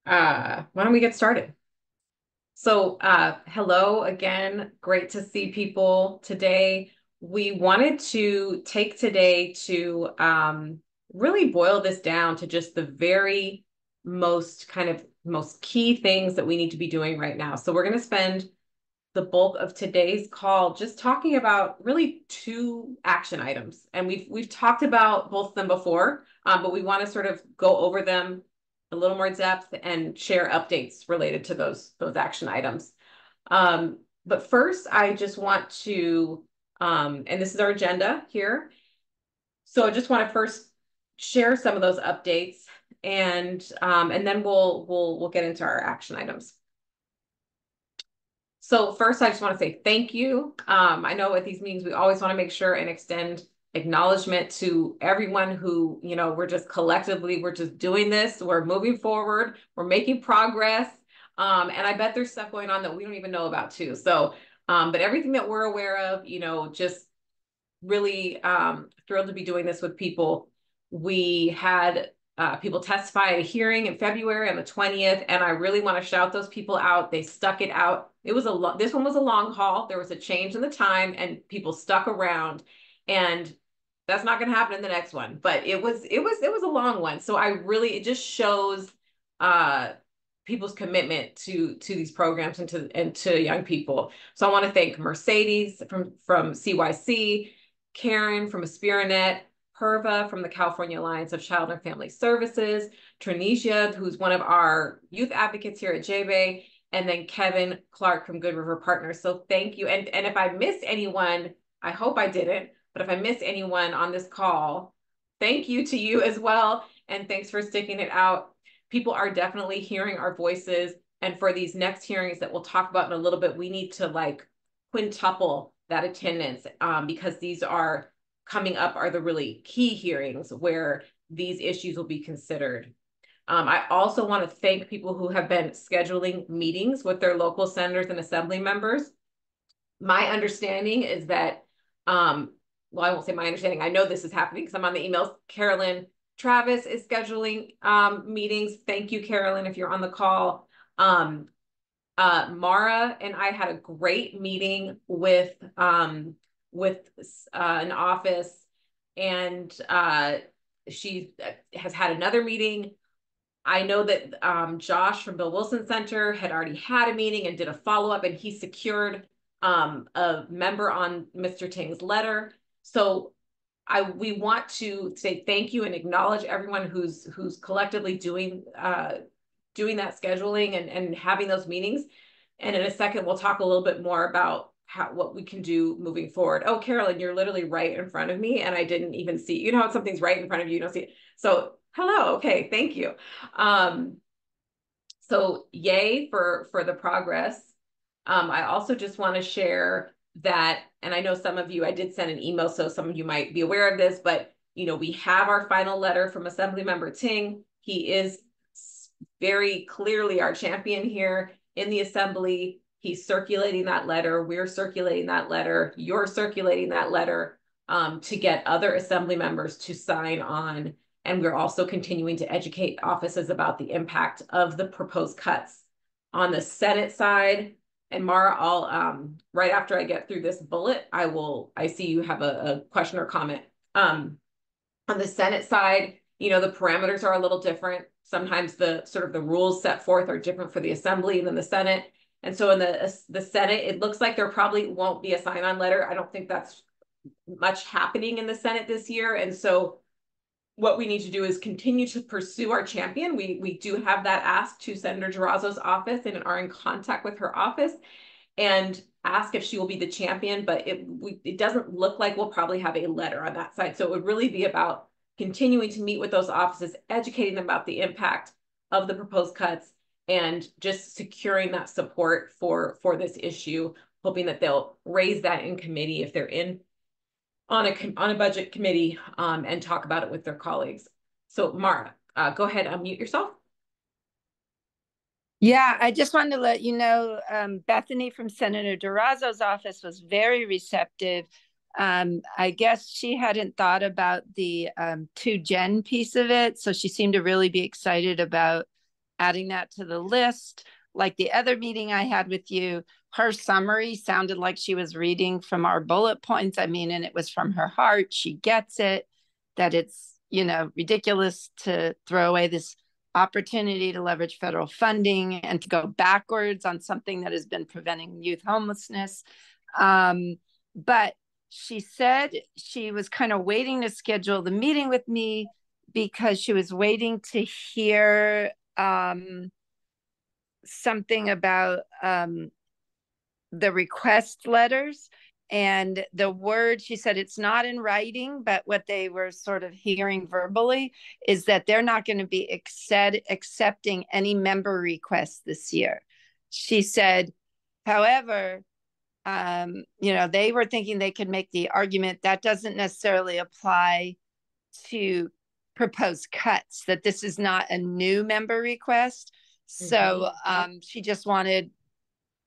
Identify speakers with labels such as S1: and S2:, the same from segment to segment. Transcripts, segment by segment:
S1: Why don't we get started? Hello again. Great to see people today. We wanted to take today to really boil this down to just the very most key things that we need to be doing right now. So we're going to spend the bulk of today's call just talking about really two action items. And we've talked about both of them before, but we want to sort of go over them a little more depth and share updates related to those action items. But first, I just want to, and this is our agenda here. So I just want to first share some of those updates, and then we'll get into our action items. So first, I just want to say thank you. I know at these meetings, we always want to make sure and extend acknowledgement to everyone who, we're just collectively, we're just doing this. We're moving forward. We're making progress. And I bet there's stuff going on that we don't even know about too. But everything that we're aware of, just really thrilled to be doing this with people. We had people testify at a hearing in February on the 20th, and I really want to shout those people out. They stuck it out. This one was a long haul. There was a change in the time, and people stuck around, and that's not going to happen in the next one. But it was a long one. So it just shows people's commitment to these programs and to young people. So I want to thank Mercedes from CYC, Karen from Aspiranet, Perva from the California Alliance of Child and Family Services, Trinesia, who's one of our youth advocates here at JBay, and then Kevin Clark from Good River Partners. So thank you. And if I missed anyone, I hope I didn't, but if I missed anyone on this call, thank you to you as well. And thanks for sticking it out. People are definitely hearing our voices. And for these next hearings that we'll talk about in a little bit, we need to quintuple that attendance because these are coming up are the really key hearings where these issues will be considered. I also want to thank people who have been scheduling meetings with their local senators and assembly members. My understanding is that, well, I won't say my understanding. I know this is happening because I'm on the emails. Carolyn Travis is scheduling meetings. Thank you, Carolyn, if you're on the call. Mara and I had a great meeting with an office, and she has had another meeting. I know that Josh from Bill Wilson Center had already had a meeting and did a follow-up, and he secured a member on Mr. Ting's letter. So we want to say thank you and acknowledge everyone who's collectively doing that scheduling and having those meetings. And in a second, we'll talk a little bit more about what we can do moving forward. Oh, Carolyn, you're literally right in front of me, and I didn't even see. You know how something's right in front of you, you don't see it. So hello, okay, thank you. So yay for the progress. I also just want to share that, and I know some of you, I did send an email, so some of you might be aware of this, but we have our final letter from Assemblymember Ting. He is very clearly our champion here in the assembly. He's circulating that letter. We're circulating that letter. You're circulating that letter to get other assembly members to sign on. And we're also continuing to educate offices about the impact of the proposed cuts. On the Senate side, and Mara, I'll right after I get through this bullet, I see you have a question or comment. On the Senate side, the parameters are a little different. Sometimes the sort of the rules set forth are different for the Assembly than the Senate. And so in the Senate, it looks like there probably won't be a sign-on letter. I don't think that's much happening in the Senate this year. And so what we need to do is continue to pursue our champion. We do have that ask to Senator Durazo's office and are in contact with her office and ask if she will be the champion, but it doesn't look like we'll probably have a letter on that side. So it would really be about continuing to meet with those offices, educating them about the impact of the proposed cuts, and just securing that support for this issue, hoping that they'll raise that in committee if they're in on a budget committee and talk about it with their colleagues. So Mara, go ahead, unmute yourself.
S2: Yeah, I just wanted to let you know, Bethany from Senator Durazo's office was very receptive. I guess she hadn't thought about the 2Gen piece of it, so she seemed to really be excited about adding that to the list. Like the other meeting I had with you, her summary sounded like she was reading from our bullet points. I mean, and it was from her heart. She gets it, that it's, ridiculous to throw away this opportunity to leverage federal funding and to go backwards on something that has been preventing youth homelessness. But she said she was kind of waiting to schedule the meeting with me because she was waiting to hear something about the request letters. And the word, she said, it's not in writing, but what they were sort of hearing verbally is that they're not going to be accepting any member requests this year. She said, however, they were thinking they could make the argument that doesn't necessarily apply to proposed cuts, that this is not a new member request. So she just wanted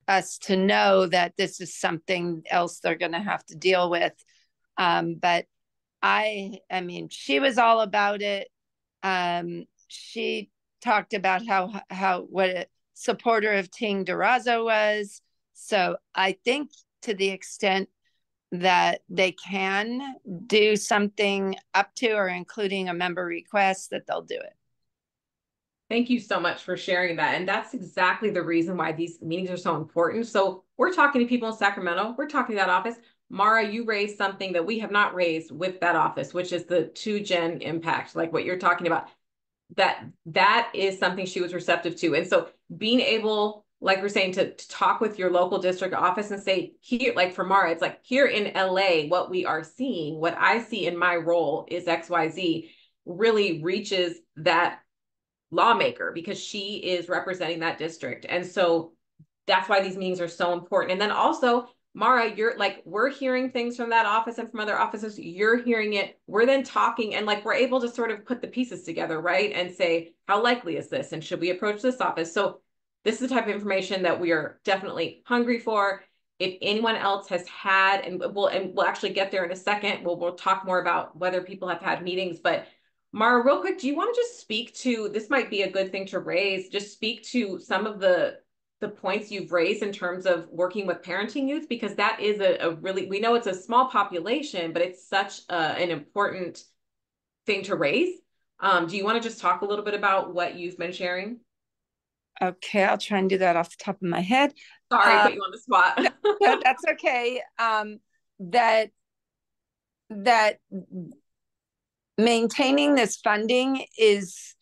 S2: us to know that this is something else they're going to have to deal with. But I mean, she was all about it. She talked about what a supporter of Ting Durazo was. So I think to the extent that they can do something up to or including a member request, that they'll do it.
S1: Thank you so much for sharing that. And that's exactly the reason why these meetings are so important. So we're talking to people in Sacramento. We're talking to that office. Mara, you raised something that we have not raised with that office, which is the 2-gen impact, like what you're talking about. That is something she was receptive to. And so being able, like we're saying, to talk with your local district office and say, here, like for Mara, it's like here in LA, what we are seeing, what I see in my role is XYZ, really reaches that lawmaker because she is representing that district. And so that's why these meetings are so important. And then also, Mara, you're like, we're hearing things from that office and from other offices. You're hearing it. We're then talking and like, we're able to sort of put the pieces together, right? And say, how likely is this? And should we approach this office? So this is the type of information that we are definitely hungry for. If anyone else has had, and we'll actually get there in a second, we'll talk more about whether people have had meetings, but Mara, real quick, do you want to just speak to, this might be a good thing to raise, just speak to some of the points you've raised in terms of working with parenting youth, because that is a really, we know it's a small population, but it's such an important thing to raise. Do you want to just talk a little bit about what you've been sharing?
S2: Okay, I'll try and do that off the top of my head.
S1: Sorry, put you on the spot.
S2: That's okay. That maintaining this funding is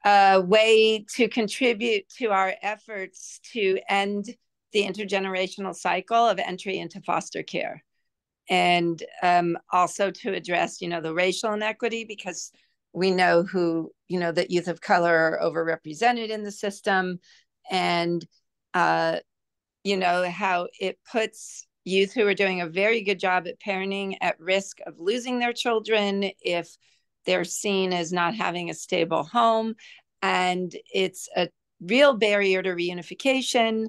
S2: a way to contribute to our efforts to end the intergenerational cycle of entry into foster care, and also to address, the racial inequity, because we know that youth of color are overrepresented in the system, and how it puts youth who are doing a very good job at parenting at risk of losing their children if they're seen as not having a stable home. And it's a real barrier to reunification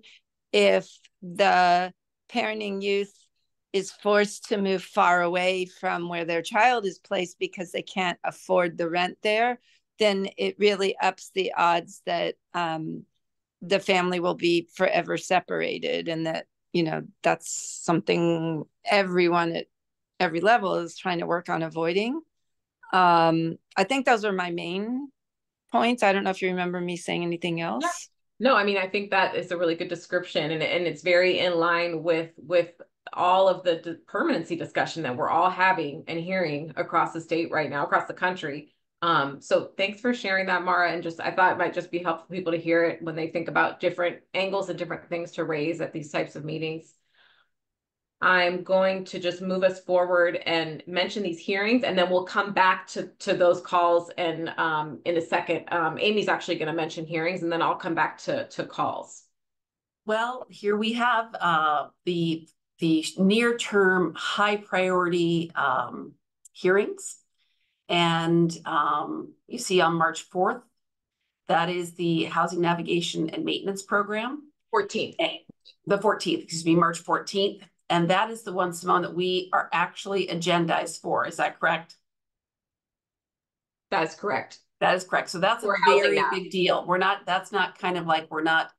S2: if the parenting youth is forced to move far away from where their child is placed because they can't afford the rent there. Then it really ups the odds that the family will be forever separated, and that that's something everyone at every level is trying to work on avoiding. I think those are my main points. I don't know if you remember me saying anything else.
S1: Yeah. No, I mean, I think that is a really good description, and it's very in line with all of the permanency discussion that we're all having and hearing across the state right now, across the country. So thanks for sharing that, Mara. And I thought it might just be helpful for people to hear it when they think about different angles and different things to raise at these types of meetings. I'm going to just move us forward and mention these hearings, and then we'll come back to those calls and in a second. Amy's actually going to mention hearings, and then I'll come back to calls.
S3: Well, here we have the near-term high priority hearings. And you see on March 4th, that is the Housing Navigation and Maintenance Program.
S1: 14th.
S3: The 14th, excuse me, March 14th. And that is the one, Simone, that we are actually agendized for. Is that correct?
S1: That's correct.
S3: That is correct. So that's a very big deal. That's not kind of like, we're not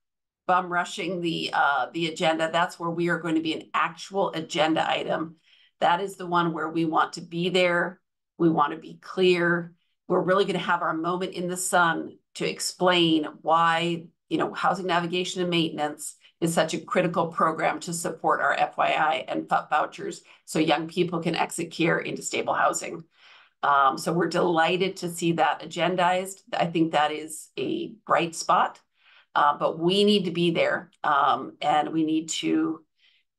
S3: bum rushing the agenda. That's where we are going to be an actual agenda item. That is the one where we want to be there. We want to be clear. We're really going to have our moment in the sun to explain why, housing navigation and maintenance is such a critical program to support our FYI and FUP vouchers so young people can exit care into stable housing. So we're delighted to see that agendized. I think that is a bright spot, but we need to be there, and we need to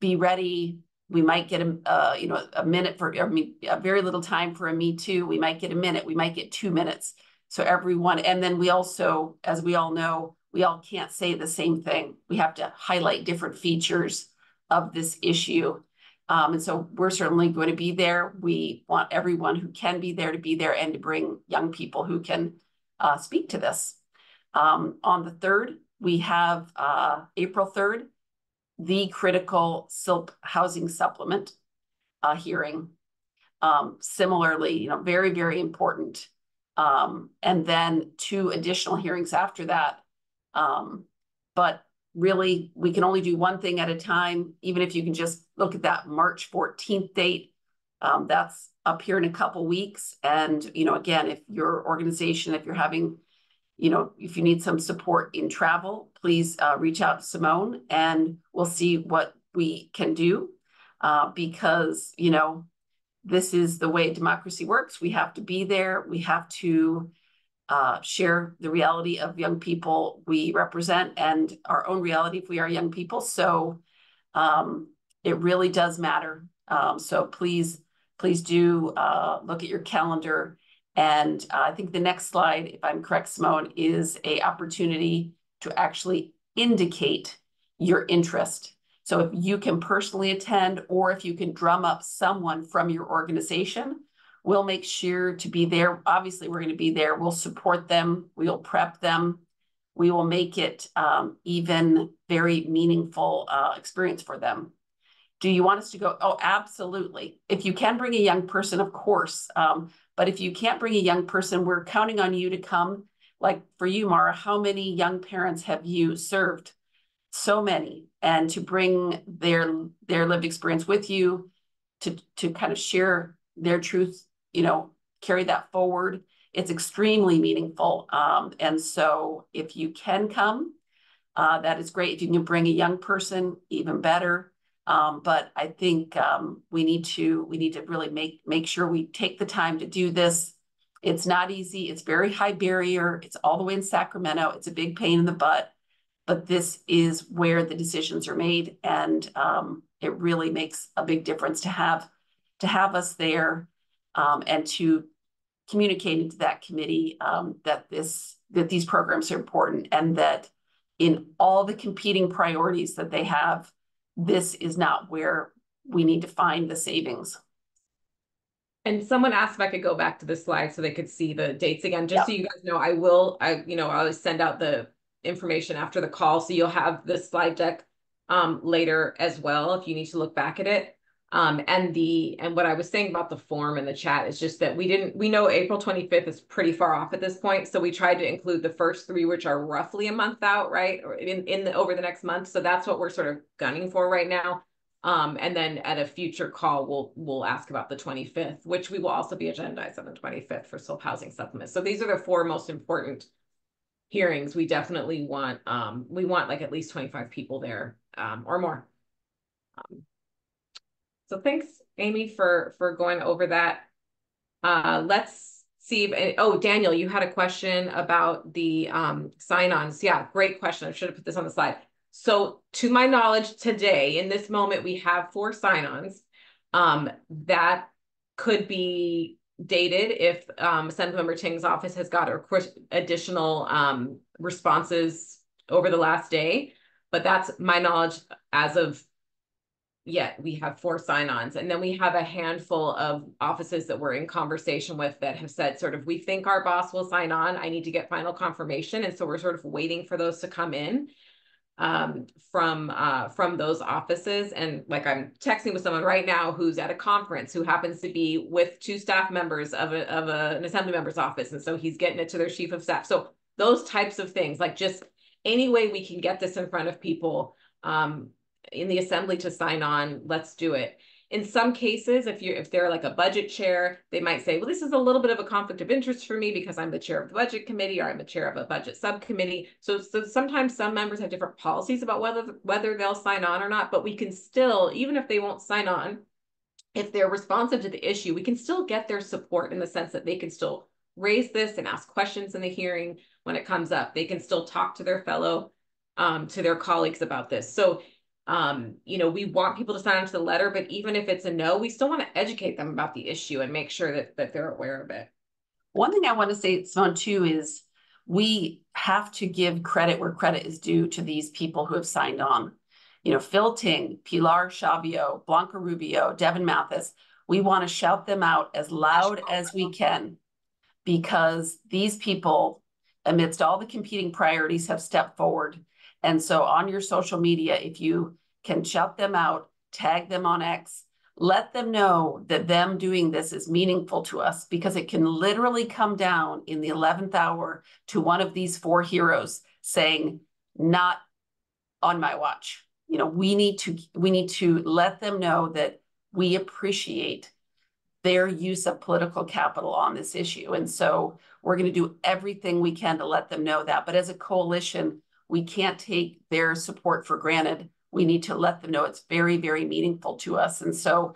S3: be ready. We might get a minute a very little time for a Me Too. We might get a minute. We might get 2 minutes. So everyone, and then we also, as we all know, we all can't say the same thing. We have to highlight different features of this issue. And so we're certainly going to be there. We want everyone who can be there to be there and to bring young people who can speak to this. On the 3rd, we have April 3rd, the critical SILP housing supplement hearing. Similarly, very, very important. And then 2 additional hearings after that. But really, we can only do one thing at a time. Even if you can just look at that March 14th date, that's up here in a couple weeks. And, again, if your organization, if you're having, if you need some support in travel, please reach out to Simone and we'll see what we can do, because, this is the way democracy works. We have to be there. We have to share the reality of young people we represent and our own reality if we are young people. So it really does matter. So please do look at your calendar. And I think the next slide, if I'm correct, Simone, is an opportunity to actually indicate your interest. So if you can personally attend, or if you can drum up someone from your organization, we'll make sure to be there. Obviously, we're going to be there. We'll support them. We'll prep them. We will make it even very meaningful experience for them. Do you want us to go? Oh, absolutely. If you can bring a young person, of course. But if you can't bring a young person, we're counting on you to come. Like for you, Mara, how many young parents have you served? So many. And to bring their lived experience with you, to kind of share their truth, carry that forward. It's extremely meaningful. And so if you can come, that is great. If you can bring a young person, even better. But I think we need to really make sure we take the time to do this. It's not easy. It's very high barrier. It's all the way in Sacramento. It's a big pain in the butt, but this is where the decisions are made. And it really makes a big difference to have us there, and to communicate into that committee that these programs are important, and that in all the competing priorities that they have, this is not where we need to find the savings.
S1: And someone asked if I could go back to the slide so they could see the dates again, just so you guys know, I always send out the information after the call. So you'll have the slide deck later as well, if you need to look back at it. And what I was saying about the form in the chat is just that we know April 25th is pretty far off at this point. So we tried to include the first 3, which are roughly a month out, right? Or over the next month. So that's what we're sort of gunning for right now. And then at a future call, we'll ask about the 25th, which we will also be agendized on the 25th for SILP housing supplements. So these are the 4 most important hearings. We definitely want, like at least 25 people there, or more. So thanks, Amy, for going over that. Let's see if, Daniel, you had a question about the sign-ons. Yeah, great question. I should have put this on the slide. So to my knowledge today, in this moment, we have 4 sign-ons that could be dated if Assemblymember Ting's office has got additional responses over the last day. But that's my knowledge as of yet. We have 4 sign-ons, and then we have a handful of offices that we're in conversation with that have said sort of, we think our boss will sign on. I need to get final confirmation. And so we're sort of waiting for those to come in. from those offices. And like, I'm texting with someone right now who's at a conference who happens to be with two staff members of an assembly member's office, and so he's getting it to their chief of staff. So those types of things, like just any way we can get this in front of people in the assembly to sign on, let's do it. In some cases, if they're like a budget chair, they might say, well, this is a little bit of a conflict of interest for me because I'm the chair of the budget committee, or I'm the chair of a budget subcommittee. So sometimes some members have different policies about whether they'll sign on or not, but we can still, even if they won't sign on, if they're responsive to the issue, we can still get their support in the sense that they can still raise this and ask questions in the hearing when it comes up. They can still talk to their to their colleagues about this. So you know, we want people to sign on to the letter, but even if it's a no, we still want to educate them about the issue and make sure that they're aware of it.
S3: One thing I want to say, Simone, too, is we have to give credit where credit is due to these people who have signed on. You know, Phil Ting, Pilar Chavio, Blanca Rubio, Devin Mathis. We want to shout them out as loud as we can, because these people, amidst all the competing priorities, have stepped forward. And so on your social media, if you can shout them out, tag them on X, let them know that them doing this is meaningful to us, because it can literally come down in the 11th hour to one of these four heroes saying, not on my watch. You know, we need to let them know that we appreciate their use of political capital on this issue. And so we're going to do everything we can to let them know that. But as a coalition, we can't take their support for granted. We need to let them know it's very, very meaningful to us. And so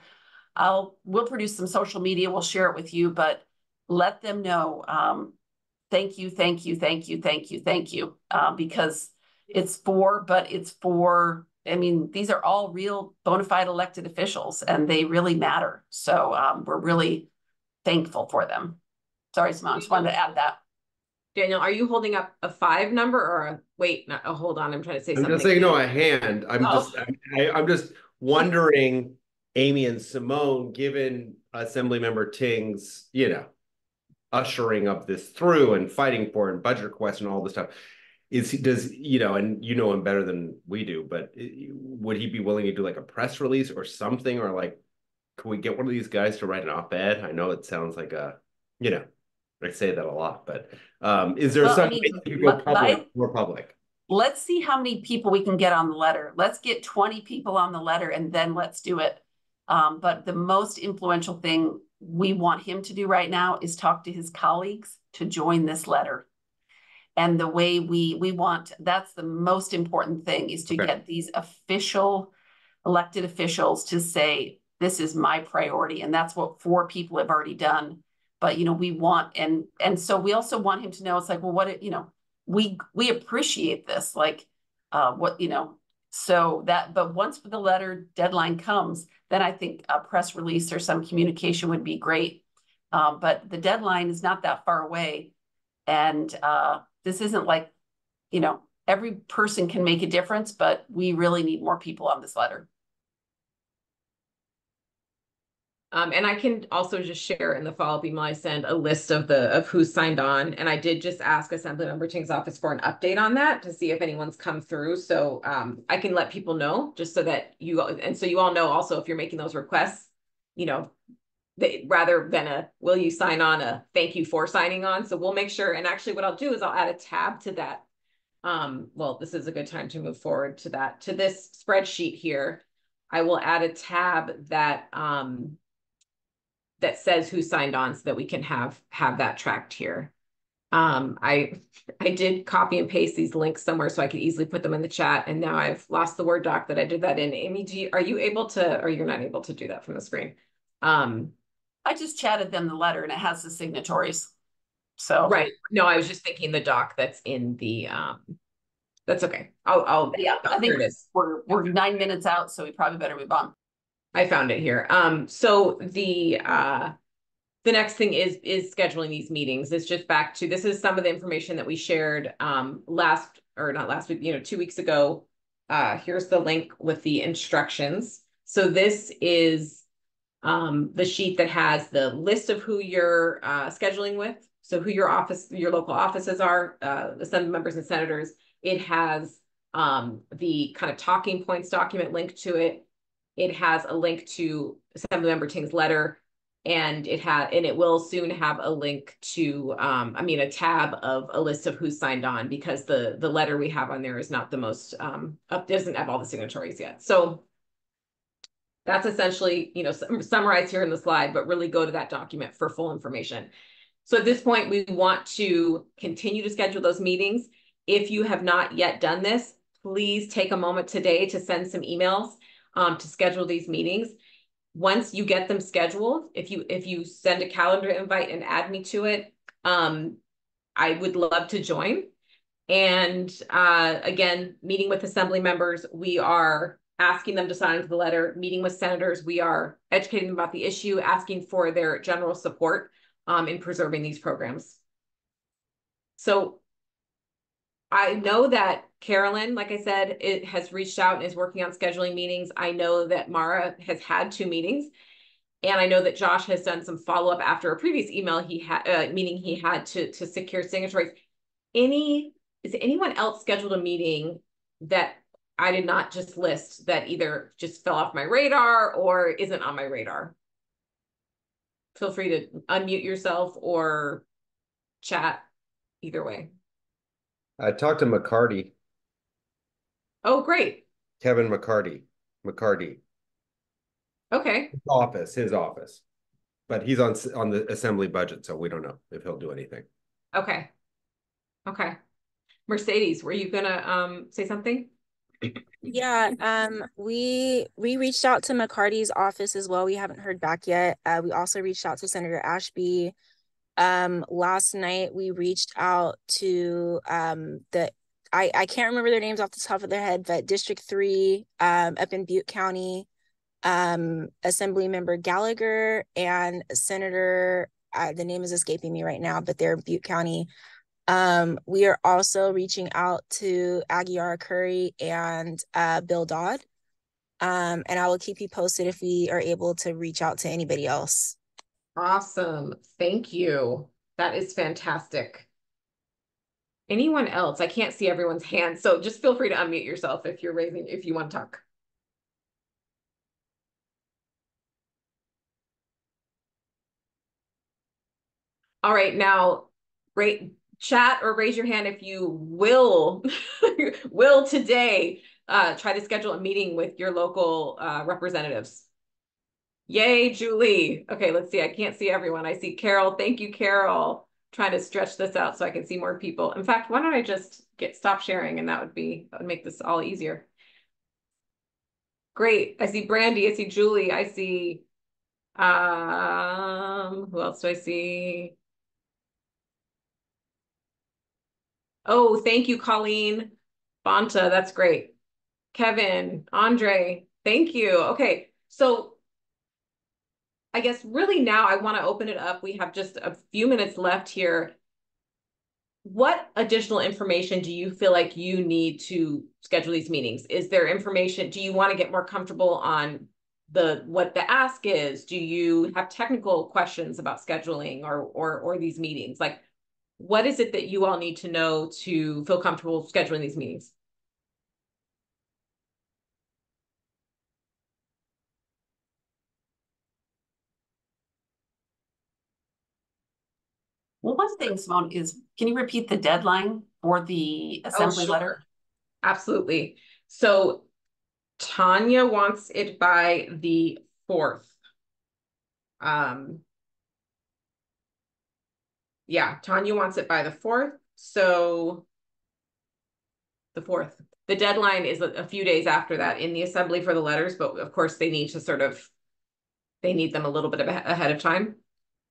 S3: we'll produce some social media. We'll share it with you, but let them know. Thank you, thank you, thank you, thank you, thank you. Because it's for, I mean, these are all real bona fide elected officials, and they really matter. So we're really thankful for them. Sorry, Simone, I just wanted to add that.
S1: Daniel, are you holding up a 5 number or a wait? No, oh, hold on. I'm trying to say something.
S4: I'm just saying, no, a hand. I'm just wondering, Amy and Simone, given Assemblymember Ting's, you know, ushering of this through and fighting for and budget requests and all this stuff, does you know, and you know him better than we do, but would he be willing to do like a press release or something, or like, can we get one of these guys to write an op-ed? I know it sounds like a, you know, I say that a lot, but is there something you go public, more public?
S3: Let's see how many people we can get on the letter. Let's get 20 people on the letter, and then let's do it. But the most influential thing we want him to do right now is talk to his colleagues to join this letter. And the way we want, that's the most important thing, is to get these official elected officials to say, this is my priority. And that's what 4 people have already done. But, you know, we want, and so we also want him to know, it's like, well, what, you know, we appreciate this, like, what, you know, so that, but once the letter deadline comes, then I think a press release or some communication would be great. But the deadline is not that far away. And this isn't like, you know, every person can make a difference, but we really need more people on this letter.
S1: And I can also just share in the follow-up email I send a list of who signed on. And I did just ask Assemblymember Ting's office for an update on that to see if anyone's come through. So I can let people know, just so that you all know also, if you're making those requests, you know, rather than a will you sign on, a thank you for signing on. So we'll make sure. And actually what I'll do is I'll add a tab to that. Well, this is a good time to move forward to that, to this spreadsheet here. I will add a tab that that says who signed on, so that we can have that tracked here. I did copy and paste these links somewhere so I could easily put them in the chat, and now I've lost the Word doc that I did that in. Amy, are you able to, or you're not able to do that from the screen?
S3: I just chatted them the letter, and it has the signatories. So
S1: right. No, I was just thinking the doc that's in the that's okay.
S3: Yeah, I think we're 9 minutes out, so we probably better move on.
S1: I found it here. So the next thing is scheduling these meetings. It's just back to, this is some of the information that we shared not last week, you know, 2 weeks ago. Here's the link with the instructions. So this is the sheet that has the list of who you're scheduling with. So who your local offices are, assembly members and senators. It has the kind of talking points document link to it. It has a link to Assemblymember Ting's letter, and it will soon have a link to a tab of a list of who's signed on, because the letter we have on there is not the most doesn't have all the signatories yet. So that's essentially, summarized here in the slide, but really go to that document for full information. So at this point, we want to continue to schedule those meetings. If you have not yet done this, please take a moment today to send some emails to schedule these meetings. Once you get them scheduled, if you send a calendar invite and add me to it, I would love to join. And again, meeting with assembly members, we are asking them to sign the letter. Meeting with senators, we are educating them about the issue, asking for their general support in preserving these programs. So I know that Carolyn, like I said, it has reached out and is working on scheduling meetings. I know that Mara has had 2 meetings, and I know that Josh has done some follow-up after a previous email meeting he had to secure signatories. Is anyone else scheduled a meeting that I did not just list that either just fell off my radar or isn't on my radar? Feel free to unmute yourself or chat, either way.
S4: I talked to McCarty.
S1: Oh, great.
S4: Kevin McCarty.
S1: Okay.
S4: His office. But he's on the assembly budget, so we don't know if he'll do anything.
S1: Okay. Mercedes, were you gonna say something?
S5: Yeah, we reached out to McCarty's office as well. We haven't heard back yet. We also reached out to Senator Ashby. Last night we reached out to I can't remember their names off the top of their head, but District 3 up in Butte County, Assembly Member Gallagher and Senator, the name is escaping me right now, but they're Butte County. We are also reaching out to Aguiar Curry and Bill Dodd. And I will keep you posted if we are able to reach out to anybody else.
S1: Awesome. Thank you. That is fantastic. Anyone else? I can't see everyone's hands, so just feel free to unmute yourself if you want to talk. All right, now, chat or raise your hand if you will today try to schedule a meeting with your local representatives. Yay, Julie. Okay, let's see. I can't see everyone. I see Carol. Thank you, Carol. Trying to stretch this out so I can see more people. In fact, why don't I just stop sharing, and that would make this all easier. Great. I see Brandy. I see Julie. I see who else do I see? Oh, thank you, Colleen. Bonta, that's great. Kevin, Andre, thank you. Okay, so I guess really now I want to open it up. We have just a few minutes left here. What additional information do you feel like you need to schedule these meetings? Is there information? Do you want to get more comfortable on what the ask is? Do you have technical questions about scheduling or these meetings? Like, what is it that you all need to know to feel comfortable scheduling these meetings?
S3: Well, one thing, Simone, is can you repeat the deadline for the assembly letter?
S1: Absolutely. So Tanya wants it by the 4th. Yeah, Tanya wants it by the 4th. So the 4th. The deadline is a few days after that in the assembly for the letters, but of course they need them a little bit ahead of time.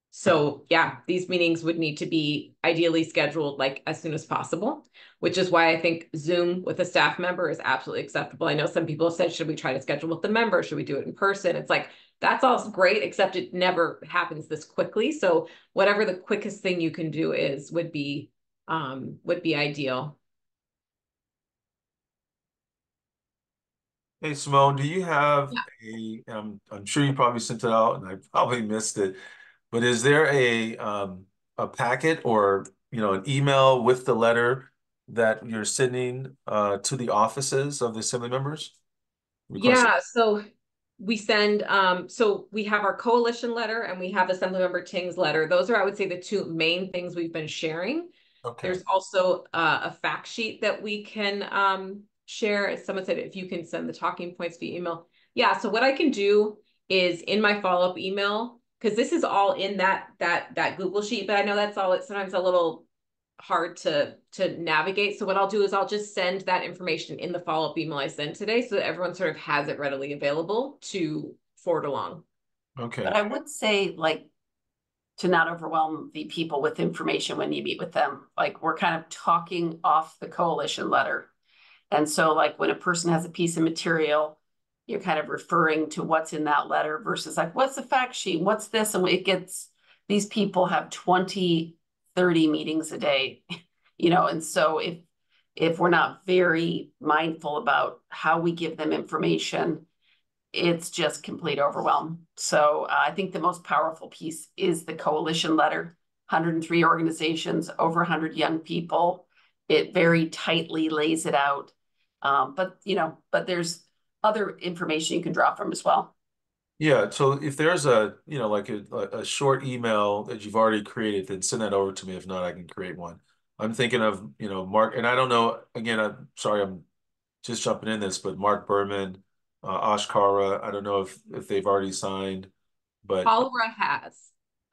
S1: So yeah, these meetings would need to be ideally scheduled like as soon as possible, which is why I think Zoom with a staff member is absolutely acceptable. I know some people have said, should we try to schedule with the member? Should we do it in person? It's like, that's all great, except it never happens this quickly. So whatever the quickest thing you can do would be ideal.
S6: Hey, Simone, do you have I'm sure you probably sent it out and I probably missed it, but is there a packet or, an email with the letter that you're sending to the offices of the assembly members?
S1: Yeah, so we send, so we have our coalition letter and we have Assemblymember Ting's letter. Those are, I would say, the two main things we've been sharing.
S6: Okay.
S1: There's also a fact sheet that we can share. Someone said if you can send the talking points via email. Yeah, so what I can do is in my follow-up email, because this is all in that Google sheet, but I know that's all, it's sometimes a little hard to navigate. So what I'll do is I'll just send that information in the follow-up email I sent today so that everyone sort of has it readily available to forward along.
S6: Okay.
S3: But I would say, like, to not overwhelm the people with information when you meet with them. Like, we're kind of talking off the coalition letter. And so, like, when a person has a piece of material, you're kind of referring to what's in that letter versus like, what's the fact sheet? What's this? And it gets, these people have 20, 30 meetings a day, you know, and so if we're not very mindful about how we give them information, it's just complete overwhelm. So I think the most powerful piece is the coalition letter, 103 organizations, over 100 young people. It very tightly lays it out. But there's other information you can draw from as well.
S6: Yeah, so if there's like a short email that you've already created, then send that over to me. If not, I can create one. I'm thinking of, Mark, and I don't know, again, I'm sorry, I'm just jumping in this, but Mark Berman, Ashkara, I don't know if they've already signed, but
S1: Cholera has.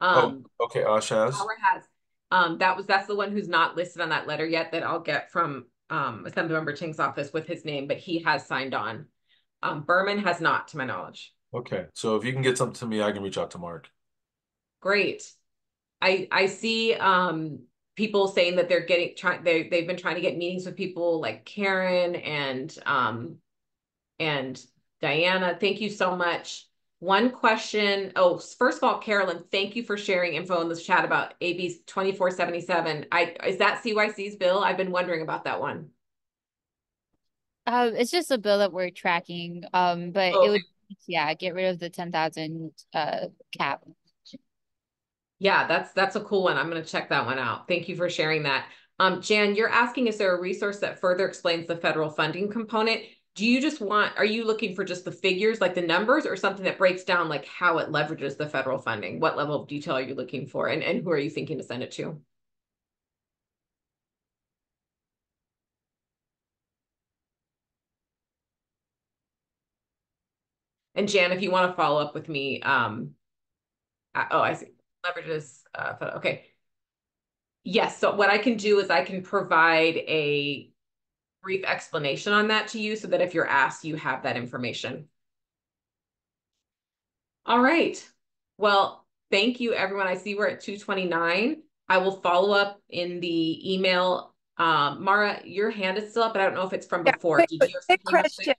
S6: Okay, Ash has.
S1: Cholera has. That's the one who's not listed on that letter yet that I'll get from Assemblymember Ting's office with his name, but he has signed on. Berman has not, to my knowledge.
S6: Okay, so if you can get something to me, I can reach out to Mark.
S1: Great. I see people saying that they've been trying to get meetings with people like Karen and Diana. Thank you so much. One question. Oh, first of all, Carolyn, thank you for sharing info in this chat about AB 2477. Is that CYC's bill? I've been wondering about that one.
S7: It's just a bill that we're tracking. But it would, get rid of the 10,000 cap.
S1: Yeah, that's a cool one. I'm going to check that one out. Thank you for sharing that. Jan, you're asking, is there a resource that further explains the federal funding component? Are you looking for just the figures, like the numbers, or something that breaks down like how it leverages the federal funding? What level of detail are you looking for, and who are you thinking to send it to? And Jan, if you want to follow up with me, I see. Leverages, okay. Yes, so what I can do is I can provide a brief explanation on that to you so that if you're asked, you have that information. All right. Well, thank you, everyone. I see we're at 2:29. I will follow up in the email. Mara, your hand is still up, but I don't know if it's from before. Did you have something
S2: question?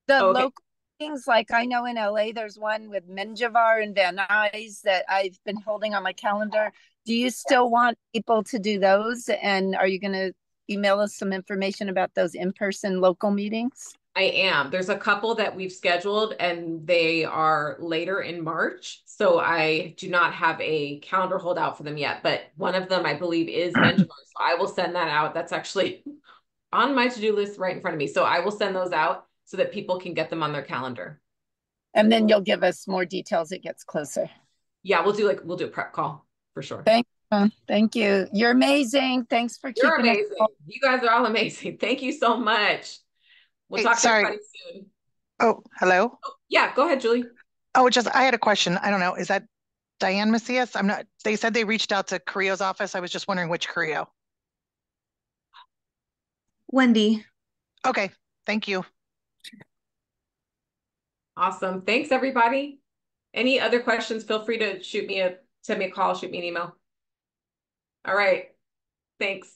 S2: The local things, like I know in LA, there's one with Menjivar and Van Nuys that I've been holding on my calendar. Do you still want people to do those? And are you going to email us some information about those in-person local meetings?
S1: I am. There's a couple that we've scheduled and they are later in March. So I do not have a calendar holdout for them yet, but one of them I believe is Menjivar. So I will send that out. That's actually on my to-do list right in front of me. So I will send those out so that people can get them on their calendar.
S2: And then you'll give us more details as it gets closer.
S1: Yeah, we'll do a prep call for sure.
S2: Thank you. You're amazing. Thanks for keeping
S1: You're amazing. You guys are all amazing. Thank you so much. We'll talk to everybody soon.
S8: Oh, hello.
S1: Oh, yeah, go ahead, Julie.
S8: Oh, I had a question. I don't know. Is that Diane Macias? They said they reached out to Carrillo's office. I was just wondering which Carrillo.
S9: Wendy.
S8: Okay. Thank you.
S1: Awesome. Thanks, everybody. Any other questions, feel free to send me a call, shoot me an email. All right. Thanks.